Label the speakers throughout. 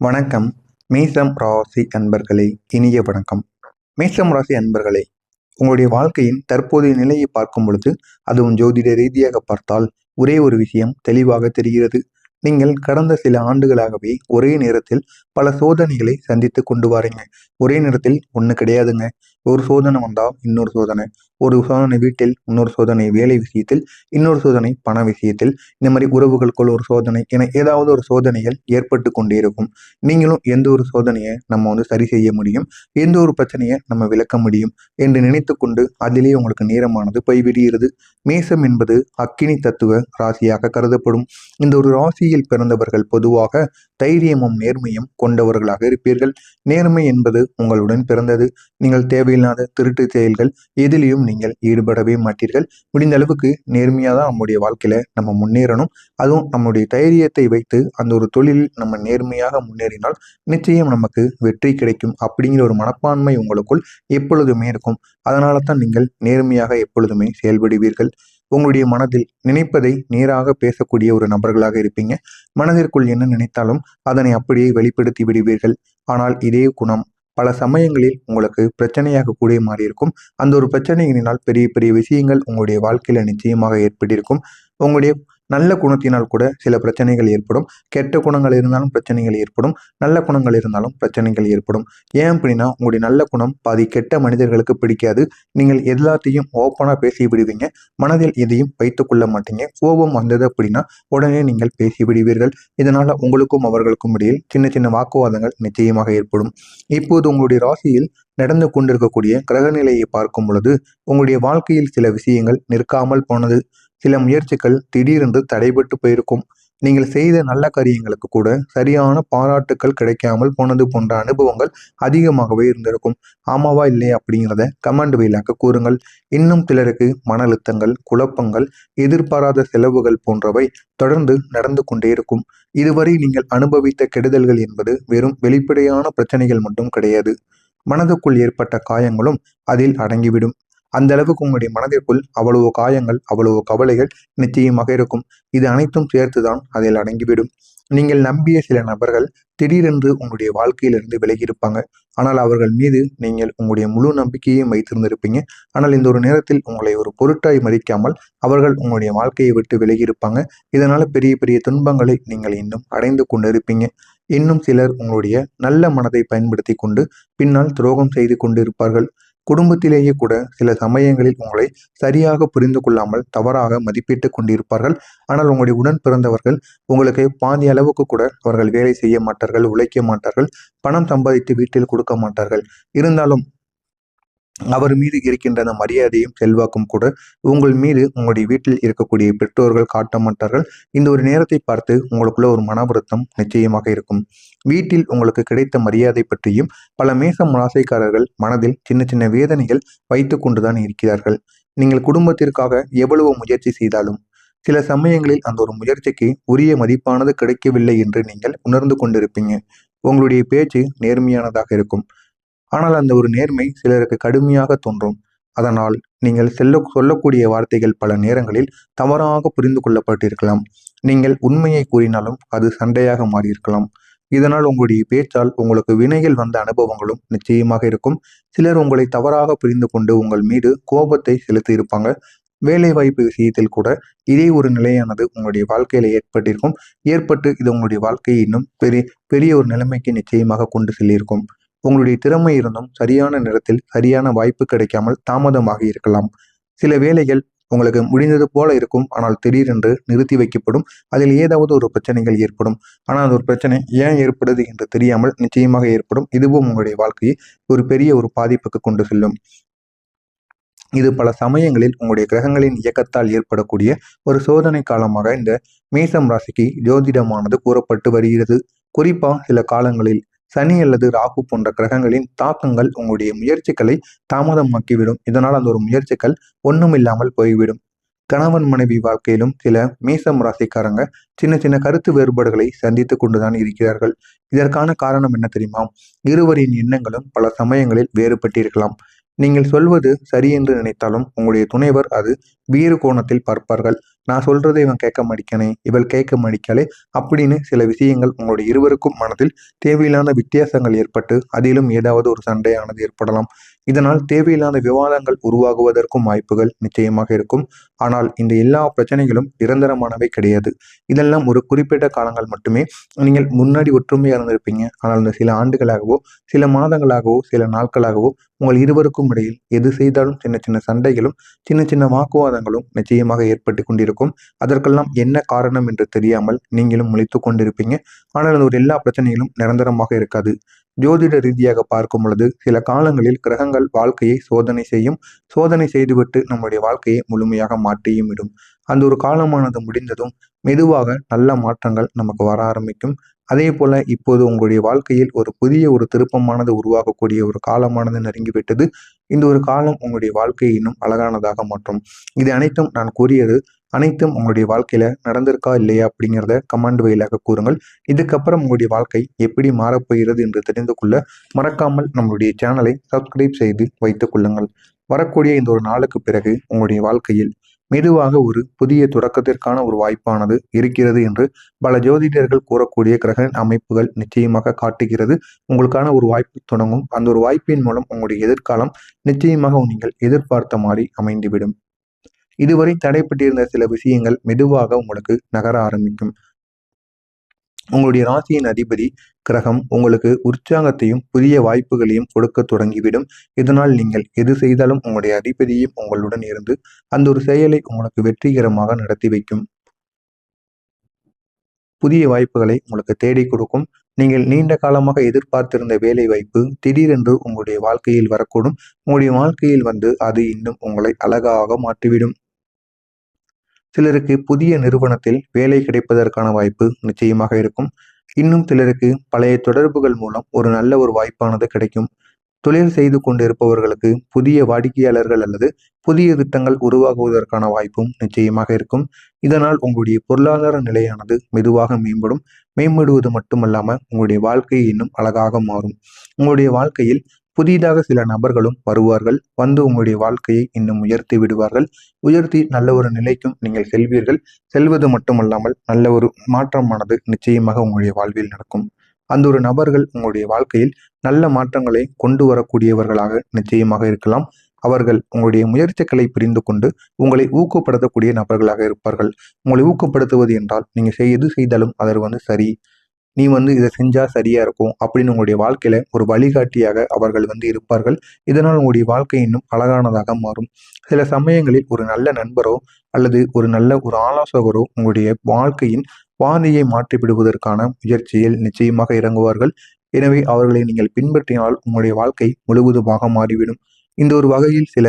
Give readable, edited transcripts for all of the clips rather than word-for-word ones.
Speaker 1: வணக்கம். மேஷம் ராசி அன்பர்களே, இனிய வணக்கம். மேஷம் ராசி அன்பர்களே, உங்களுடைய வாழ்க்கையின் தற்போதைய நிலையை பார்க்கும் பொழுது, அதுவும் ஜோதிட ரீதியாக பார்த்தால் ஒரே ஒரு விஷயம் தெளிவாக தெரிகிறது. நீங்கள் கடந்த சில ஆண்டுகளாகவே ஒரே நேரத்தில் பல சோதனைகளை சந்தித்து கொண்டு வாரீங்க. ஒரே நேரத்தில் ஒன்று கிடையாதுங்க. ஒரு சோதனை வந்தா இன்னொரு சோதனை, ஒரு சோதனை வீட்டில், இன்னொரு சோதனை வேலை விஷயத்தில், இன்னொரு சோதனை பண விஷயத்தில், இந்த மாதிரி உறவுகளுக்குள் ஒரு சோதனை என ஏதாவது ஒரு சோதனைகள் ஏற்பட்டு கொண்டே இருக்கும். நீங்களும் எந்த ஒரு சோதனையை நம்ம சரி செய்ய முடியும், எந்த ஒரு பிரச்சனையை நம்ம விளக்க முடியும் என்று நினைத்து கொண்டு அதிலேயே உங்களுக்கு நேரமானது போய்விடுகிறது. மேசம் என்பது அக்கினி தத்துவ ராசியாக கருதப்படும். இந்த ஒரு ராசியில் பிறந்தவர்கள் பொதுவாக தைரியமும் நேர்மையும் கொண்டவர்களாக இருப்பீர்கள். நேர்மை என்பது உங்களுடன் பிறந்தது. நீங்கள் தேவையில்லாத திருட்டு செயல்கள் எதிலையும் நீங்கள் ஈடுபடவே மாட்டீர்கள். முடிந்த அளவுக்கு நேர்மையாக தான் நம்முடைய வாழ்க்கையில நம்ம முன்னேறணும். அதுவும் நம்முடைய தைரியத்தை வைத்து அந்த ஒரு தொழிலில் நம்ம நேர்மையாக முன்னேறினால் நிச்சயம் நமக்கு வெற்றி கிடைக்கும் அப்படிங்கிற ஒரு மனப்பான்மை உங்களுக்குள் எப்பொழுதுமே இருக்கும். அதனால தான் நீங்கள் நேர்மையாக எப்பொழுதுமே செயல்படுவீர்கள். உங்களுடைய மனதில் நினைப்பதை நேராக பேசக்கூடிய ஒரு நபர்களாக இருப்பீங்க. மனதிற்குள் என்ன நினைத்தாலும் அதனை அப்படியே வெளிப்படுத்தி விடுவீர்கள். ஆனால் இதே குணம் பல சமயங்களில் உங்களுக்கு பிரச்சனையாக கூட மாறி இருக்கும். அந்த ஒரு பிரச்சனையினால் பெரிய பெரிய விஷயங்கள் உங்களுடைய வாழ்க்கையில நிச்சயமாக ஏற்பட்டிருக்கும். உங்களுடைய நல்ல குணத்தினால் கூட சில பிரச்சனைகள் ஏற்படும். கெட்ட குணங்கள் இருந்தாலும் பிரச்சனைகள் ஏற்படும். நல்ல குணங்கள் இருந்தாலும் பிரச்சனைகள் ஏற்படும். ஏன் அப்படின்னா உங்களுடைய நல்ல குணம் பாதி கெட்ட மனிதர்களுக்கு பிடிக்காது. நீங்கள் எல்லாத்தையும் ஓப்பனாக பேசி விடுவீங்க. மனதில் எதையும் வைத்துக் கொள்ள மாட்டீங்க. கோபம் வந்தது அப்படின்னா உடனே நீங்கள் பேசி விடுவீர்கள். இதனால உங்களுக்கும் அவர்களுக்கும் இடையில் சின்ன சின்ன வாக்குவாதங்கள் நிச்சயமாக ஏற்படும். இப்போது உங்களுடைய ராசியில் நடந்து கொண்டிருக்கக்கூடிய கிரகநிலையை பார்க்கும் பொழுது உங்களுடைய வாழ்க்கையில் சில விஷயங்கள் நிற்காமல் போனது. சில முயற்சிகள் திடீரென்று தடைபட்டு போயிருக்கும். நீங்கள் செய்த நல்ல காரியங்களுக்கு கூட சரியான பாராட்டுக்கள் கிடைக்காமல் போனது போன்ற அனுபவங்கள் அதிகமாகவே இருந்திருக்கும். ஆமாவா இல்லையா அப்படிங்கிறத கமெண்ட் வாயிலாக கூறுங்கள். இன்னும் சிலருக்கு மன அழுத்தங்கள், குழப்பங்கள், எதிர்பாராத செலவுகள் போன்றவை தொடர்ந்து நடந்து கொண்டே இருக்கும். இதுவரை நீங்கள் அனுபவித்த கெடுதல்கள் என்பது வெறும் வெளிப்படையான பிரச்சனைகள் மட்டும் கிடையாது. மனதுக்குள் ஏற்பட்ட காயங்களும் அதில் அடங்கிவிடும். அந்த அளவுக்கு உங்களுடைய மனதிற்குள் அவ்வளவு காயங்கள், அவ்வளவு கவலைகள் நிச்சயமாக இருக்கும். இது அனைத்தும் சேர்த்துதான் அதில் அடங்கிவிடும். நீங்கள் நம்பிய சில நபர்கள் திடீரென்று உங்களுடைய வாழ்க்கையிலிருந்து விலகி இருப்பாங்க. ஆனால் அவர்கள் மீது நீங்கள் உங்களுடைய முழு நம்பிக்கையையும் வைத்திருந்திருப்பீங்க. ஆனால் இந்த ஒரு நேரத்தில் உங்களை ஒரு பொருட்டாய் மதிக்காமல் அவர்கள் உங்களுடைய வாழ்க்கையை விட்டு விலகி இருப்பாங்க. இதனால பெரிய பெரிய துன்பங்களை நீங்கள் இன்னும் அடைந்து கொண்டிருப்பீங்க. இன்னும் சிலர் உங்களுடைய நல்ல மனதை பயன்படுத்தி கொண்டு பின்னால் துரோகம் செய்து கொண்டு இருப்பார்கள். குடும்பத்திலேயே கூட சில சமயங்களில் உங்களை சரியாக புரிந்து கொள்ளாமல் தவறாக மதிப்பிட்டுக் கொண்டிருப்பார்கள். ஆனால் உங்களுடைய உடன் பிறந்தவர்கள் உங்களுக்கு பாதி அளவுக்கு கூட அவர்கள் வேலை செய்ய மாட்டார்கள், உழைக்க மாட்டார்கள், பணம் சம்பாதித்து வீட்டில் கொடுக்க மாட்டார்கள். இருந்தாலும் அவர் மீது இருக்கின்ற அந்த மரியாதையும் செல்வாக்கும் கூட உங்கள் மீது உங்களுடைய வீட்டில் இருக்கக்கூடிய பெற்றோர்கள் காட்ட மாட்டார்கள். இந்த ஒரு நேரத்தை பார்த்து உங்களுக்குள்ள ஒரு மன வருத்தம் நிச்சயமாக இருக்கும். வீட்டில் உங்களுக்கு கிடைத்த மரியாதை பற்றியும் பல மேசம் ராசிக்காரர்கள் மனதில் சின்ன சின்ன வேதனைகள் வைத்து கொண்டுதான் இருக்கிறார்கள். நீங்கள் குடும்பத்திற்காக எவ்வளவு முயற்சி செய்தாலும் சில சமயங்களில் அந்த ஒரு முயற்சிக்கு உரிய மதிப்பானது கிடைக்கவில்லை என்று நீங்கள் உணர்ந்து கொண்டிருப்பீங்க. உங்களுடைய பேச்சு நேர்மையானதாக இருக்கும். ஆனால் அந்த ஒரு நேர்மை சிலருக்கு கடுமையாக தோன்றும். அதனால் நீங்கள் சொல்லக்கூடிய வார்த்தைகள் பல நேரங்களில் தவறாக புரிந்து கொள்ளப்பட்டிருக்கலாம். நீங்கள் உண்மையை கூறினாலும் அது சண்டையாக மாறியிருக்கலாம். இதனால் உங்களுடைய பேச்சால் உங்களுக்கு வினைகள் வந்த அனுபவங்களும் நிச்சயமாக இருக்கும். சிலர் உங்களை தவறாக புரிந்து கொண்டு உங்கள் மீது கோபத்தை செலுத்தி இருப்பாங்க. வேலை வாய்ப்பு விஷயத்தில் கூட இதே ஒரு நிலையானது உங்களுடைய வாழ்க்கையில ஏற்பட்டிருக்கும். ஏற்பட்டு இது உங்களுடைய வாழ்க்கையை இன்னும் பெரிய பெரிய ஒரு நிலைமைக்கு நிச்சயமாக கொண்டு செல்லியிருக்கும். உங்களுடைய திறமை இருந்தும் சரியான நேரத்தில் சரியான வாய்ப்பு கிடைக்காமல் தாமதமாகி இருக்கலாம். சில வேலைகள் உங்களுக்கு முடிந்தது போல இருக்கும். ஆனால் திடீரென்று நிறுத்தி வைக்கப்படும். அதில் ஏதாவது ஒரு பிரச்சனைகள் ஏற்படும். ஆனால் அந்த ஒரு பிரச்சனை ஏன் ஏற்படுது என்று தெரியாமல் நிச்சயமாக ஏற்படும். இதுவும் உங்களுடைய வாழ்க்கையை ஒரு பெரிய ஒரு பாதிப்புக்கு கொண்டு செல்லும். இது பல சமயங்களில் உங்களுடைய கிரகங்களின் இயக்கத்தால் ஏற்படக்கூடிய ஒரு சோதனை காலமாக இந்த மேசம் ராசிக்கு ஜோதிடமானது கூறப்பட்டு வருகிறது. குறிப்பா சில காலங்களில் சனி அல்லது ராகு போன்ற கிரகங்களின் தாக்கங்கள் உங்களுடைய முயற்சிகளை தாமதமாக்கிவிடும். இதனால் அந்த ஒரு முயற்சிகள் ஒண்ணுமில்லாமல் போய்விடும். கணவன் மனைவி வாழ்க்கையிலும் சில மேசம் ராசிக்காரங்க சின்ன சின்ன கருத்து வேறுபாடுகளை சந்தித்து கொண்டுதான் இருக்கிறார்கள். இதற்கான காரணம் என்ன தெரியுமா? இருவரின் எண்ணங்களும் பல சமயங்களில் வேறுபட்டிருக்கலாம். நீங்கள் சொல்வது சரி என்று நினைத்தாலும் உங்களுடைய துணைவர் அது வேறு கோணத்தில் பார்ப்பார்கள். நான் சொல்றதை இவன் கேட்க மாட்டேங்கானே, இவள் கேட்க மாட்டேங்காளே அப்படின்னு சில விஷயங்கள் உங்களுடைய இருவருக்கும் மனதில் தேவையில்லாத வித்தியாசங்கள் ஏற்பட்டு அதிலும் ஏதாவது ஒரு சண்டையானது ஏற்படலாம். இதனால் தேவையில்லாத விவாதங்கள் உருவாகுவதற்கும் வாய்ப்புகள் நிச்சயமாக இருக்கும். ஆனால் இந்த எல்லா பிரச்சனைகளும் நிரந்தரமானவை கிடையாது. இதெல்லாம் ஒரு குறிப்பிட்ட காலங்கள் மட்டுமே. நீங்கள் முன்னாடி ஒற்றுமையா இருந்திருப்பீங்க. ஆனால் இந்த சில ஆண்டுகளாகவோ, சில மாதங்களாகவோ, சில நாட்களாகவோ உங்கள் இருவருக்கும் இடையில் எது செய்தாலும் சின்ன சின்ன சண்டைகளும், சின்ன சின்ன வாக்குவாதங்களும் நிச்சயமாக ஏற்பட்டு கொண்டிருக்கும். அதற்கெல்லாம் என்ன காரணம் என்று தெரியாமல் நீங்களும் முழித்துக் கொண்டிருப்பீங்க. ஆனால் அது ஒரு எல்லா பிரச்சனைகளும் நிரந்தரமாக இருக்காது. ஜோதிட ரீதியாக பார்க்கும் பொழுது சில காலங்களில் கிரகங்கள் வாழ்க்கையை சோதனை செய்யும். சோதனை செய்துவிட்டு நம்முடைய வாழ்க்கையை முழுமையாக மாற்றியும் விடும். அந்த ஒரு காலமானது முடிந்ததும் மெதுவாக நல்ல மாற்றங்கள் நமக்கு வர ஆரம்பிக்கும். அதே போல இப்போது உங்களுடைய வாழ்க்கையில் ஒரு புதிய ஒரு திருப்பமானது உருவாகக்கூடிய ஒரு காலமானது நெருங்கிவிட்டது. இந்த ஒரு காலம் உங்களுடைய வாழ்க்கையை இன்னும் அழகானதாக மாற்றும். இது அனைத்தும் நான் கூறியது அனைத்தும் உங்களுடைய வாழ்க்கையில நடந்திருக்கா இல்லையா அப்படிங்கிறத கமெண்ட் வழியாக கூறுங்கள். இதுக்கப்புறம் உங்களுடைய வாழ்க்கை எப்படி மாறப்போகிறது என்று தெரிந்து கொள்ள மறக்காமல் நம்மளுடைய சேனலை சப்ஸ்கிரைப் செய்து வைத்துக் கொள்ளுங்கள். வரக்கூடிய இந்த ஒரு நாளுக்கு பிறகு உங்களுடைய வாழ்க்கையில் மெதுவாக ஒரு புதிய தொடக்கத்திற்கான ஒரு வாய்ப்பானது இருக்கிறது என்று பல ஜோதிடர்கள் கூறக்கூடிய கிரக அமைப்புகள் நிச்சயமாக காட்டுகிறது. உங்களுக்கான ஒரு வாய்ப்பு தொடங்கும். அந்த ஒரு வாய்ப்பின் மூலம் உங்களுடைய எதிர்காலம் நிச்சயமாக நீங்கள் எதிர்பார்த்த மாதிரி அமைந்துவிடும். இதுவரை தடைப்பட்டிருந்த சில விஷயங்கள் மெதுவாக உங்களுக்கு நகர ஆரம்பிக்கும். உங்களுடைய ராசியின் அதிபதி கிரகம் உங்களுக்கு உற்சாகத்தையும் புதிய வாய்ப்புகளையும் கொடுக்க தொடங்கிவிடும். இதனால் நீங்கள் எது செய்தாலும் உங்களுடைய அதிபதியும் உங்களுடன் இருந்து அந்த ஒரு செயலை உங்களுக்கு வெற்றிகரமாக நடத்தி வைக்கும். புதிய வாய்ப்புகளை உங்களுக்கு தேடி கொடுக்கும். நீங்கள் நீண்ட காலமாக எதிர்பார்த்திருந்த வேலை வாய்ப்பு திடீரென்று உங்களுடைய வாழ்க்கையில் வரக்கூடும். உங்களுடைய வாழ்க்கையில் வந்து அது இன்னும் உங்களை அழகாக மாற்றிவிடும். சிலருக்கு புதிய நிறுவனத்தில் வேலை கிடைப்பதற்கான வாய்ப்பு நிச்சயமாக இருக்கும். இன்னும் சிலருக்கு பழைய தொடர்புகள் மூலம் ஒரு நல்ல ஒரு வாய்ப்பானது கிடைக்கும். தொழில் செய்து கொண்டிருப்பவர்களுக்கு புதிய வாடிக்கையாளர்கள் அல்லது புதிய திட்டங்கள் உருவாகுவதற்கான வாய்ப்பும் நிச்சயமாக இருக்கும். இதனால் உங்களுடைய பொருளாதார நிலையானது மெதுவாக மேம்படும். மேம்படுவது மட்டுமல்லாமல் உங்களுடைய வாழ்க்கை இன்னும் அழகாக மாறும். உங்களுடைய வாழ்க்கையில் புதிதாக சில நபர்களும் வருவார்கள். வந்து உங்களுடைய வாழ்க்கையை இன்னும் உயர்த்தி விடுவார்கள். உயர்த்தி நல்ல ஒரு நிலைக்கும் நீங்கள் செல்வீர்கள். செல்வது மட்டுமல்லாமல் நல்ல ஒரு மாற்றமானது நிச்சயமாக உங்களுடைய வாழ்வில் நடக்கும். அந்த ஒரு நபர்கள் உங்களுடைய வாழ்க்கையில் நல்ல மாற்றங்களை கொண்டு வரக்கூடியவர்களாக நிச்சயமாக இருக்கலாம். அவர்கள் உங்களுடைய முயற்சிகளை புரிந்து கொண்டு உங்களை ஊக்கப்படுத்தக்கூடிய நபர்களாக இருப்பார்கள். உங்களை ஊக்கப்படுத்துவது என்றால் நீங்க எது செய்தாலும் அதற்கு சரி, நீ இதை செஞ்சா சரியா இருக்கும் அப்படின்னு உங்களுடைய வாழ்க்கையில ஒரு வழிகாட்டியாக அவர்கள் இருப்பார்கள். இதனால் உங்களுடைய வாழ்க்கை இன்னும் அழகானதாக மாறும். சில சமயங்களில் ஒரு நல்ல நண்பரோ அல்லது ஒரு நல்ல ஒரு ஆலோசகரோ உங்களுடைய வாழ்க்கையின் பாதையை மாற்றி விடுவதற்கான முயற்சியில் நிச்சயமாக இறங்குவார்கள். எனவே அவர்களை நீங்கள் பின்பற்றினால் உங்களுடைய வாழ்க்கை முழுவதுமாக மாறிவிடும். இந்த ஒரு வகையில் சில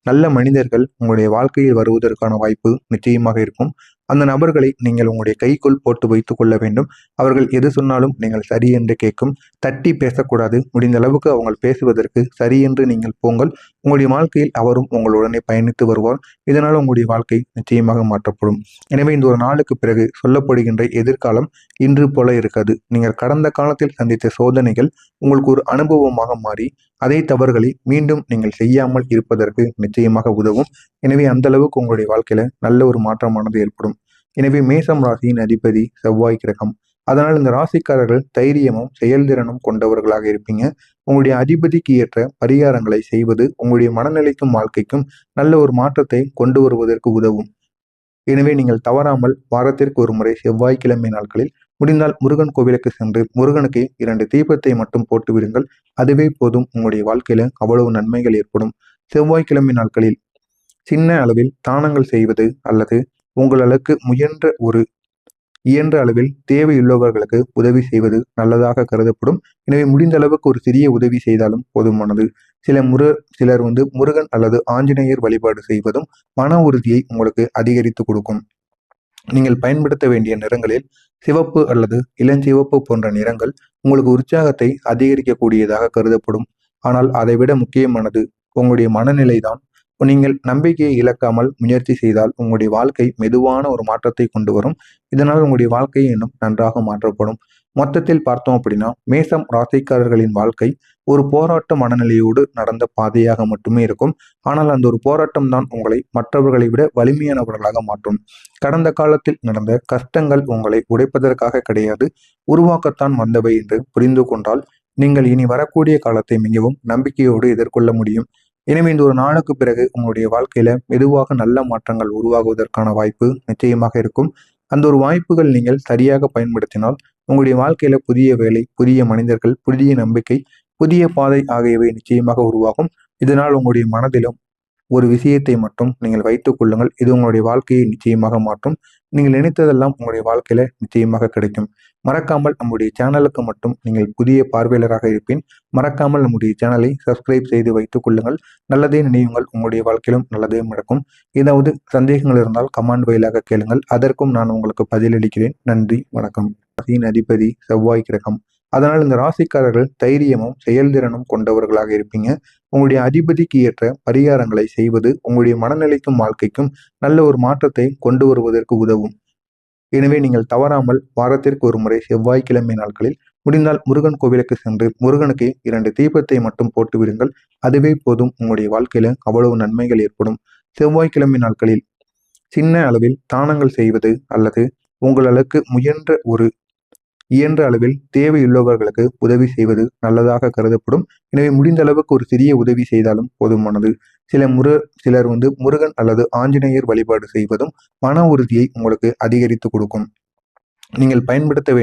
Speaker 1: நல்ல மனிதர்கள் உங்களுடைய வாழ்க்கையில் வருவதற்கான வாய்ப்பு நிச்சயமாக இருக்கும். அந்த நபர்களை நீங்கள் உங்களுடைய கைக்குள் போட்டு வைத்துக் கொள்ள வேண்டும். அவர்கள் எது சொன்னாலும் நீங்கள் சரி என்று கேட்கும். தட்டி பேசக்கூடாது. முடிந்த அளவுக்கு அவங்க பேசுவதற்கு சரி என்று நீங்கள் போங்கள். உங்களுடைய வாழ்க்கையில் அவரும் உங்களுடனே பயணித்து வருவார். இதனால் உங்களுடைய வாழ்க்கை நிச்சயமாக மாற்றப்படும். எனவே இந்த ஒரு நாளுக்கு பிறகு சொல்லப்படுகின்ற எதிர்காலம் இன்று போல இருக்காது. நீங்கள் கடந்த காலத்தில் சந்தித்த சோதனைகள் உங்களுக்கு ஒரு அனுபவமாக மாறி அதே தவறுகளை மீண்டும் நீங்கள் செய்யாமல் இருப்பதற்கு நிச்சயமாக உதவும். எனவே அந்த அளவுக்கு உங்களுடைய வாழ்க்கையில நல்ல ஒரு மாற்றமானது ஏற்படும். எனவே மேசம் ராசியின் அதிபதி செவ்வாய் கிரகம். அதனால் இந்த ராசிக்காரர்கள் தைரியமும் செயல்திறனும் கொண்டவர்களாக இருப்பீங்க. உங்களுடைய அதிபதிக்கு ஏற்ற பரிகாரங்களை செய்வது உங்களுடைய மனநிலைக்கும் வாழ்க்கைக்கும் நல்ல ஒரு மாற்றத்தை கொண்டு வருவதற்கு உதவும். எனவே நீங்கள் தவறாமல் வாரத்திற்கு ஒரு முறை செவ்வாய்க்கிழமை நாட்களில் முடிந்தால் முருகன் கோவிலுக்கு சென்று முருகனுக்கு 2 தீபத்தை மட்டும் போட்டு விடுங்கள். அதுவே போதும். உங்களுடைய வாழ்க்கையில அவ்வளவு நன்மைகள் ஏற்படும். செவ்வாய்க்கிழமை நாட்களில் சின்ன அளவில் தானங்கள் செய்வது அல்லது உங்களுக்கு இயன்ற அளவில் தேவையுள்ளவர்களுக்கு உதவி செய்வது நல்லதாக கருதப்படும். எனவே முடிந்த அளவுக்கு ஒரு சிறிய உதவி செய்தாலும் போதுமானது. சிலர் முருகன் அல்லது ஆஞ்சநேயர் வழிபாடு செய்வதும் மன உறுதியை உங்களுக்கு அதிகரித்து கொடுக்கும். நீங்கள் பயன்படுத்த வேண்டிய நிறங்களில் சிவப்பு அல்லது இளஞ்சிவப்பு போன்ற நிறங்கள் உங்களுக்கு உற்சாகத்தை அதிகரிக்கக்கூடியதாக கருதப்படும். ஆனால் அதைவிட முக்கியமானது உங்களுடைய மனநிலைதான். நீங்கள் நம்பிக்கையை இழக்காமல் முயற்சி செய்தால் உங்களுடைய வாழ்க்கை மெதுவான ஒரு மாற்றத்தை கொண்டு வரும். இதனால் உங்களுடைய வாழ்க்கை இன்னும் நன்றாக மாற்றப்படும். மொத்தத்தில் பார்த்தோம் அப்படின்னா மேசம் ராசிக்காரர்களின் வாழ்க்கை ஒரு போராட்ட மனநிலையோடு நடந்த பாதையாக மட்டுமே இருக்கும். ஆனால் அந்த ஒரு போராட்டம் தான் உங்களை மற்றவர்களை விட வலிமையானவர்களாக மாற்றும். கடந்த காலத்தில் நடந்த கஷ்டங்கள் உங்களை உடைப்பதற்காக கிடையாது, உருவாக்கத்தான் வந்தவை என்று புரிந்து கொண்டால் நீங்கள் இனி வரக்கூடிய காலத்தை மிகவும் நம்பிக்கையோடு எதிர்கொள்ள முடியும். எனவே இந்த ஒரு நாளுக்கு பிறகு உங்களுடைய வாழ்க்கையில மெதுவாக நல்ல மாற்றங்கள் உருவாகுவதற்கான வாய்ப்பு நிச்சயமாக இருக்கும். அந்த ஒரு வாய்ப்புகள் நீங்கள் சரியாக பயன்படுத்தினால் உங்களுடைய வாழ்க்கையில புதிய வேலை, புதிய மனிதர்கள், புதிய நம்பிக்கை, புதிய பாதை ஆகியவை நிச்சயமாக உருவாகும். இதனால் உங்களுடைய மனதிலும் ஒரு விஷயத்தை மட்டும் நீங்கள் வைத்துக் கொள்ளுங்கள். இது உங்களுடைய வாழ்க்கையை நிச்சயமாக மாற்றும். நீங்கள் நினைத்ததெல்லாம் உங்களுடைய வாழ்க்கையில நிச்சயமாக கிடைக்கும். மறக்காமல் நம்முடைய சேனலுக்கு மட்டும் நீங்கள் புதிய பார்வையாளராக இருப்பேன். மறக்காமல் நம்முடைய சேனலை சப்ஸ்கிரைப் செய்து வைத்துக் கொள்ளுங்கள். நல்லதே நினையுங்கள், உங்களுடைய வாழ்க்கையிலும் நல்லதே நடக்கும். ஏதாவது சந்தேகங்கள் இருந்தால் கமெண்ட் வாயிலாக கேளுங்கள். அதற்கும் நான் உங்களுக்கு பதிலளிக்கிறேன். நன்றி, வணக்கம். ராசியின் அதிபதி செவ்வாய் கிரகம். அதனால் இந்த ராசிக்காரர்கள் தைரியமும் செயல்திறனும் கொண்டவர்களாக இருப்பீங்க. உங்களுடைய அதிபதிக்கு ஏற்ற பரிகாரங்களை செய்வது உங்களுடைய மனநிலைக்கும் வாழ்க்கைக்கும் நல்ல ஒரு மாற்றத்தை கொண்டு வருவதற்கு உதவும். எனவே நீங்கள் தவறாமல் வாரத்திற்கு ஒரு முறை செவ்வாய்க்கிழமை நாட்களில் முடிந்தால் முருகன் கோவிலுக்கு சென்று முருகனுக்கு 2 தீபத்தை மட்டும் போட்டு விடுங்கள். அதுவே போதும். உங்களுடைய வாழ்க்கையில அவ்வளவு நன்மைகள் ஏற்படும். செவ்வாய்க்கிழமை நாட்களில் சின்ன அளவில் தானங்கள் செய்வது அல்லது உங்களுக்கு இயன்ற அளவில் தேவையுள்ளவர்களுக்கு உதவி செய்வது நல்லதாக கருதப்படும். எனவே முடிந்த அளவுக்கு ஒரு சிறிய உதவி செய்தாலும் போதுமானது. சிலர் முருகன் அல்லது ஆஞ்சநேயர் வழிபாடு செய்வதும் மன உறுதியை உங்களுக்கு அதிகரித்து கொடுக்கும். நீங்கள் பயன்படுத்த வேண்டிய